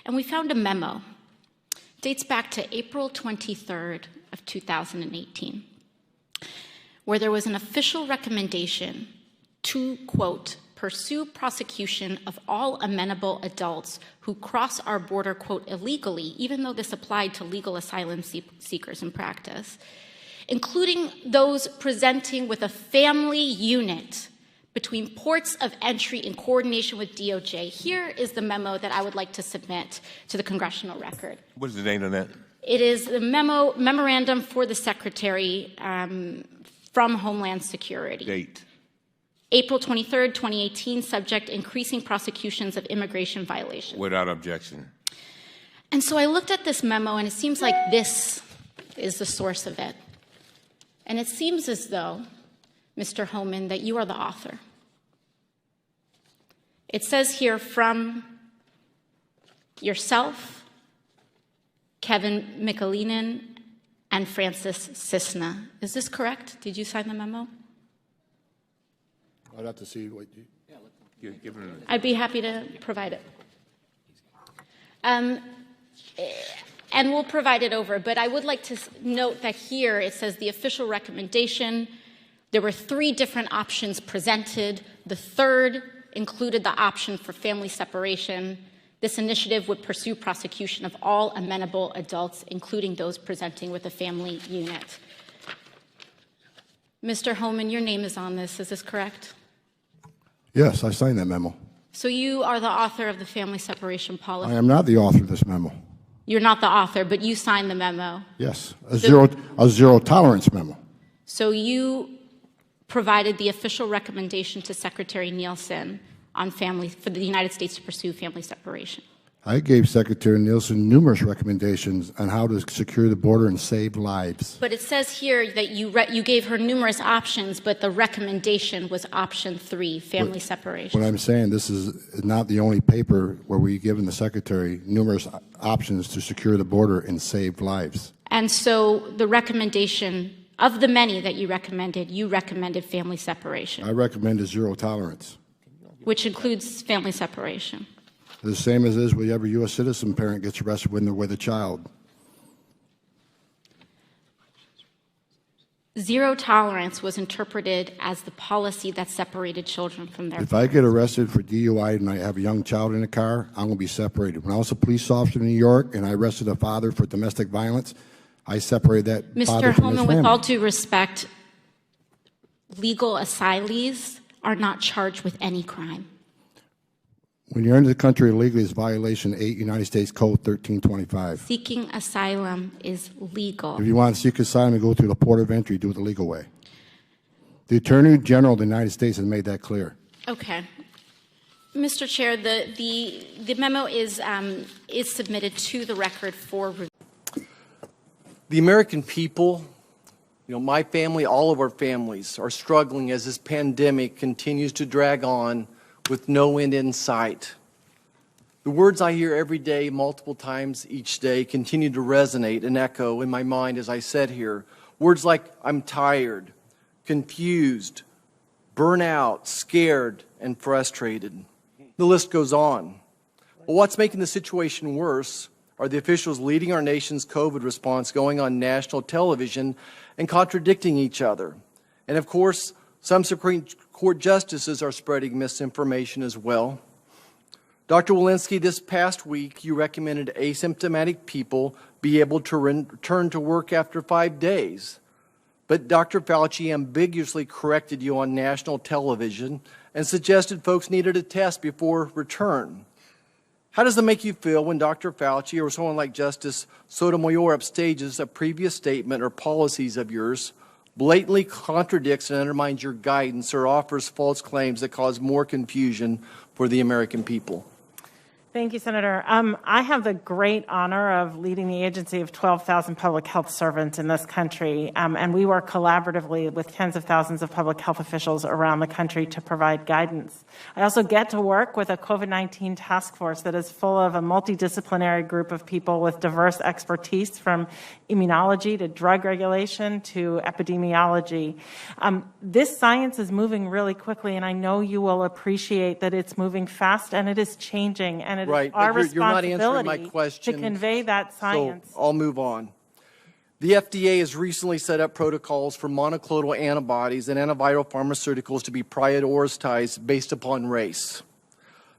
And we found a memo. It dates back to April 23rd of 2018, where there was an official recommendation to, quote, pursue prosecution of all amenable adults who cross our border, quote, illegally, even though this applied to legal asylum seekers in practice, including those presenting with a family unit between ports of entry in coordination with DOJ. Here is the memo that I would like to submit to the congressional record. What is the date on that? It is the memorandum for the Secretary from Homeland Security. Date. April 23rd, 2018, subject increasing prosecutions of immigration violations. Without objection. And so I looked at this memo, and it seems like this is the source of it. And it seems as though, Mr. Homan, that you are the author. It says here from yourself, Kevin Michalinen, and Francis Cisna. Is this correct? Did you sign the memo? I'd have to see what you... I'd be happy to provide it. And we'll provide it over, but I would like to note that here it says the official recommendation. There were 3 different options presented. The third included the option for family separation. This initiative would pursue prosecution of all amenable adults, including those presenting with a family unit. Mr. Homan, your name is on this. Is this correct? Yes, I signed that memo. So you are the author of the family separation policy? I am not the author of this memo. You're not the author, but you signed the memo. Yes, a zero tolerance memo. So you provided the official recommendation to Secretary Nielsen on for the United States to pursue family separation. I gave Secretary Nielsen numerous recommendations on how to secure the border and save lives. But it says here that you gave her numerous options, but the recommendation was option 3, family separation. What I'm saying, this is not the only paper where we've given the Secretary numerous options to secure the border and save lives. And so the recommendation, of the many that you recommended family separation. I recommended zero tolerance. Which includes family separation. The same as is with every U.S. citizen parent gets arrested when they're with a child. Zero tolerance was interpreted as the policy that separated children from their parents. If I get arrested for DUI and I have a young child in the car, I'm going to be separated. When I was a police officer in New York and I arrested a father for domestic violence, I separated that father from his family. Mr. Homan, with all due respect, legal asylees are not charged with any crime. When you're into the country illegally, it's violation 8 United States Code 1325. Seeking asylum is legal. If you want to seek asylum and go through the port of entry, do it the legal way. The Attorney General of the United States has made that clear. Okay. Mr. Chair, the memo is submitted to the record for review. The American people, my family, all of our families are struggling as this pandemic continues to drag on with no end in sight. The words I hear every day, multiple times each day, continue to resonate and echo in my mind as I sit here. Words like I'm tired, confused, burnout, scared, and frustrated. The list goes on. But what's making the situation worse are the officials leading our nation's COVID response going on national television and contradicting each other. And of course, some Supreme Court justices are spreading misinformation as well. Dr. Walensky, this past week, you recommended asymptomatic people be able to return to work after 5 days. But Dr. Fauci ambiguously corrected you on national television and suggested folks needed a test before return. How does that make you feel when Dr. Fauci or someone like Justice Sotomayor upstages a previous statement or policies of yours, blatantly contradicts and undermines your guidance, or offers false claims that cause more confusion for the American people? Thank you, Senator. I have the great honor of leading the agency of 12,000 public health servants in this country, and we work collaboratively with tens of thousands of public health officials around the country to provide guidance. I also get to work with a COVID-19 task force that is full of a multidisciplinary group of people with diverse expertise, from immunology to drug regulation to epidemiology. This science is moving really quickly, and I know you will appreciate that it's moving fast and it is changing, and it Right, is our but you're not answering my responsibility question, to convey that science. So I'll move on. The FDA has recently set up protocols for monoclonal antibodies and antiviral pharmaceuticals to be prioritized based upon race.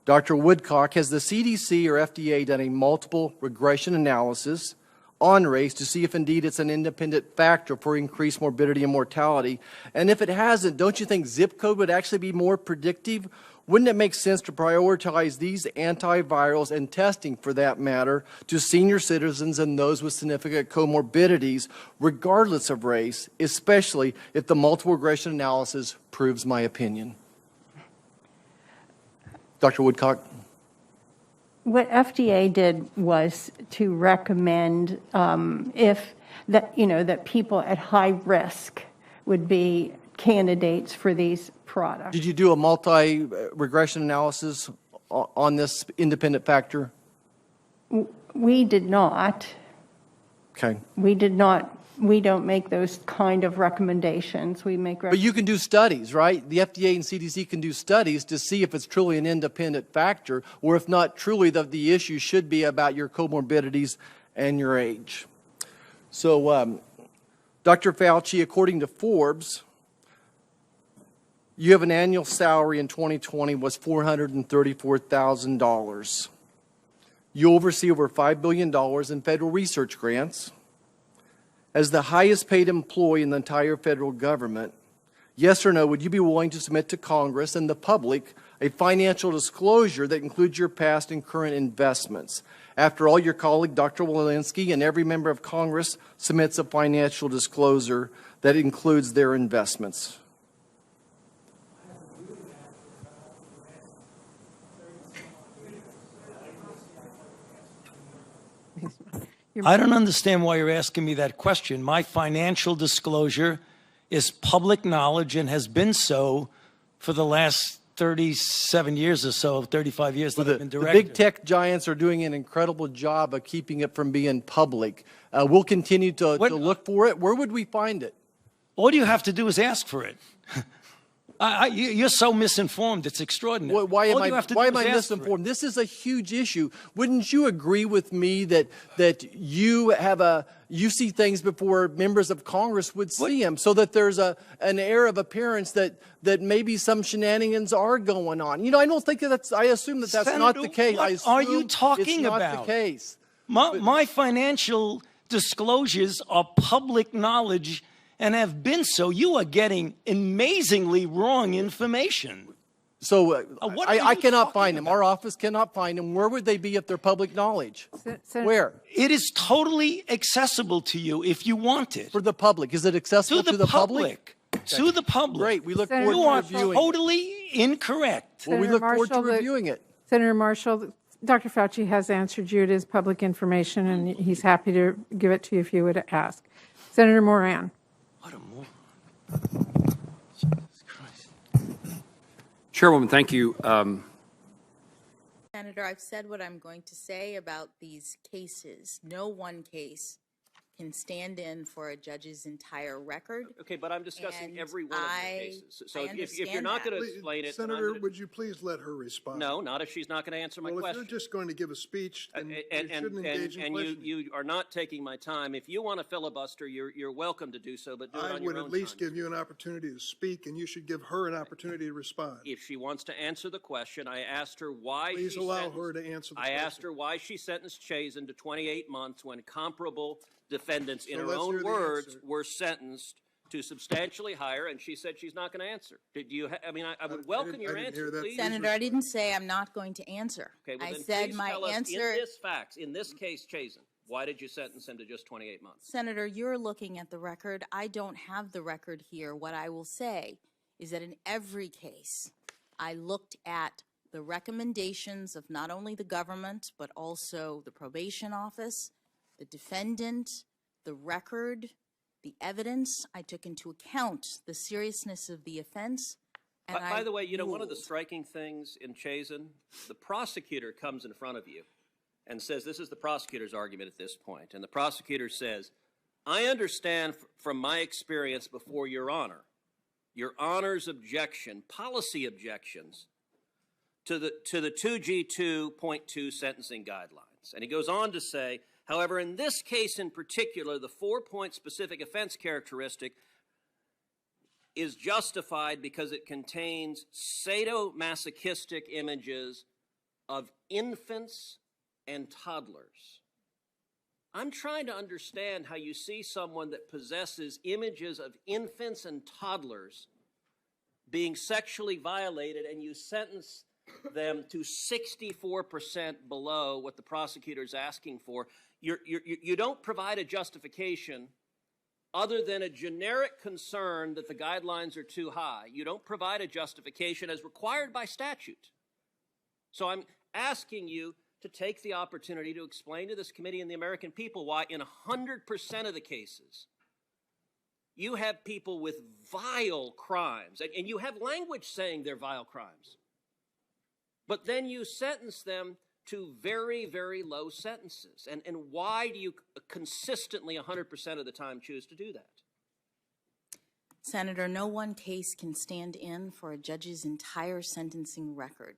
Dr. Woodcock, has the CDC or FDA done a multiple regression analysis on race to see if indeed it's an independent factor for increased morbidity and mortality? And if it hasn't, don't you think zip code would actually be more predictive? Wouldn't it make sense to prioritize these antivirals and testing, for that matter, to senior citizens and those with significant comorbidities, regardless of race, especially if the multiple regression analysis proves my opinion? Dr. Woodcock? What FDA did was to recommend that people at high risk would be candidates for these products. Did you do a multi-regression analysis on this independent factor? We did not. Okay. We did not. We don't make those kind of recommendations. We make. But you can do studies, right? The FDA and CDC can do studies to see if it's truly an independent factor, or if not, truly the issue should be about your comorbidities and your age. So, Dr. Fauci, according to Forbes, you have an annual salary in 2020 was $434,000. You oversee over $5 billion in federal research grants. As the highest paid employee in the entire federal government, yes or no, would you be willing to submit to Congress and the public a financial disclosure that includes your past and current investments? After all, your colleague, Dr. Walensky, and every member of Congress submits a financial disclosure that includes their investments. I don't understand why you're asking me that question. My financial disclosure is public knowledge and has been so for the last 37 years or so, 35 years that I've been director. The big tech giants are doing an incredible job of keeping it from being public. We'll continue to look for it. Where would we find it? All you have to do is ask for it. You're so misinformed. It's extraordinary. Why am I misinformed? This is a huge issue. Wouldn't you agree with me that you see things before members of Congress would see them, so that there's an air of appearance that maybe some shenanigans are going on? You know, I don't think that's. I assume that's Senator, not the case. What are you talking about? It's not the case. My financial disclosures are public knowledge and have been so. You are getting amazingly wrong information. So I cannot find them. Our office cannot find them. Where would they be if they're public knowledge? Where? It is totally accessible to you if you want it. For the public. Is it accessible to the public? To the public. Great. We look forward You to are reviewing totally incorrect. Well, we look forward to reviewing it. Senator Marshall, Dr. Fauci has answered you. It is public information, and he's happy to give it to you if you would ask. Senator Moran. What a moron. Chairwoman, thank you. Senator, I've said what I'm going to say about these cases. No one case can stand in for a judge's entire record. Okay, but I'm discussing And every one of the cases. So if you're not going to explain it, Senator, would you please let her respond? No, not if she's not going to answer my Well, question. if you're just going to give a speech, then you shouldn't engage in questioning. You are not taking my time. If you want to filibuster, you're welcome to do so, but do it on your own time. I would at least give you an opportunity to speak, and you should give her an opportunity to respond. If she wants to answer the question, I asked her why Please allow her to answer the question. I asked her why she sentenced Chazen to 28 months when comparable defendants, in her own words, were sentenced to substantially higher, and she said she's not going to answer. Did you? I would welcome your answer, please. Senator, I didn't say I'm not going to answer. Okay, well, I then said please my tell us answer. in this case, Chazen, why did you sentence him to just 28 months? Senator, you're looking at the record. I don't have the record here. What I will say is that in every case, I looked at the recommendations of not only the government, but also the probation office, the defendant, the record, the evidence. I took into account the seriousness of the offense. And By the way, you know, one of the striking things in Chazen, the prosecutor comes in front of you and says, this is the prosecutor's argument at this point, and the prosecutor says, I understand from my experience before Your Honor's objection, policy objections, to the 2G2.2 sentencing guidelines. And he goes on to say, however, in this case in particular, the 4-point specific offense characteristic is justified because it contains sadomasochistic images of infants and toddlers. I'm trying to understand how you see someone that possesses images of infants and toddlers being sexually violated and you sentence them to 64% below what the prosecutor is asking for. You don't provide a justification other than a generic concern that the guidelines are too high. You don't provide a justification as required by statute. So I'm asking you to take the opportunity to explain to this committee and the American people why in 100% of the cases you have people with vile crimes, and you have language saying they're vile crimes, but then you sentence them to very, very low sentences. And why do you consistently 100% of the time choose to do that? Senator, no one case can stand in for a judge's entire sentencing record.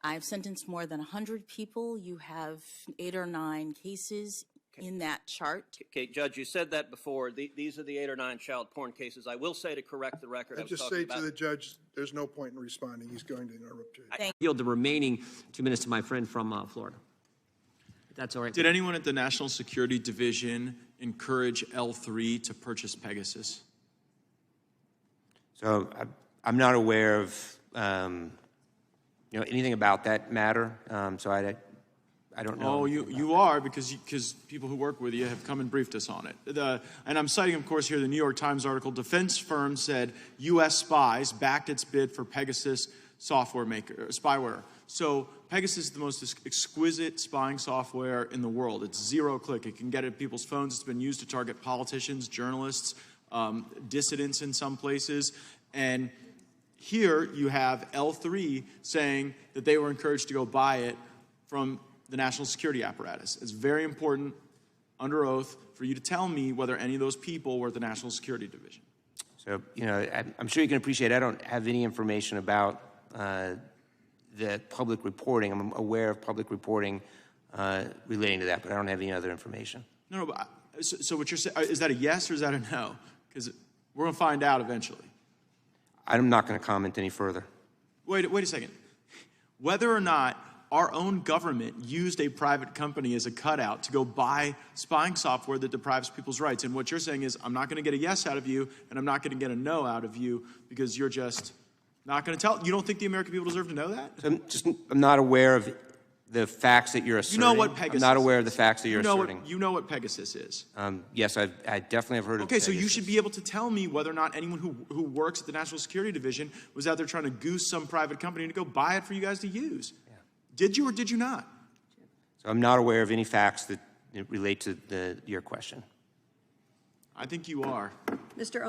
I've sentenced more than 100 people. You have 8 or 9 cases in that chart. Okay, Judge, you said that before. These are the 8 or 9 child porn cases. I will say, to correct the record, I just say to the judge, there's no point in responding. He's going to interrupt you. I yield the remaining 2 minutes to my friend from Florida. If that's all right. Did anyone at the National Security Division encourage L3 to purchase Pegasus? So I'm not aware of anything about that matter. So I don't know. Oh, you are, because people who work with you have come and briefed us on it. And I'm citing, of course, here the New York Times article. Defense firm said U.S. spies backed its bid for Pegasus software maker, spyware. So Pegasus is the most exquisite spying software in the world. It's zero-click. It can get at people's phones. It's been used to target politicians, journalists, dissidents in some places. And here you have L3 saying that they were encouraged to go buy it from the national security apparatus. It's very important, under oath, for you to tell me whether any of those people were at the National Security Division. So, I'm sure you can appreciate I don't have any information about the public reporting. I'm aware of public reporting relating to that, but I don't have any other information. No, but so what you're saying, is that a yes or is that a no? Because we're going to find out eventually. I'm not going to comment any further. Wait a second. Whether or not our own government used a private company as a cutout to go buy spying software that deprives people's rights. And what you're saying is, I'm not going to get a yes out of you, and I'm not going to get a no out of you, because you're just not going to tell. You don't think the American people deserve to know that? I'm not aware of the facts that you're asserting. You know what Pegasus is. I'm not aware of the facts that you're asserting. You know what Pegasus is. Yes, I definitely have heard of Pegasus. Okay, so you should be able to tell me whether or not anyone who works at the National Security Division was out there trying to goose some private company to go buy it for you guys to use. Yeah. Did you or did you not? So I'm not aware of any facts that relate to your question. I think you are. Mr.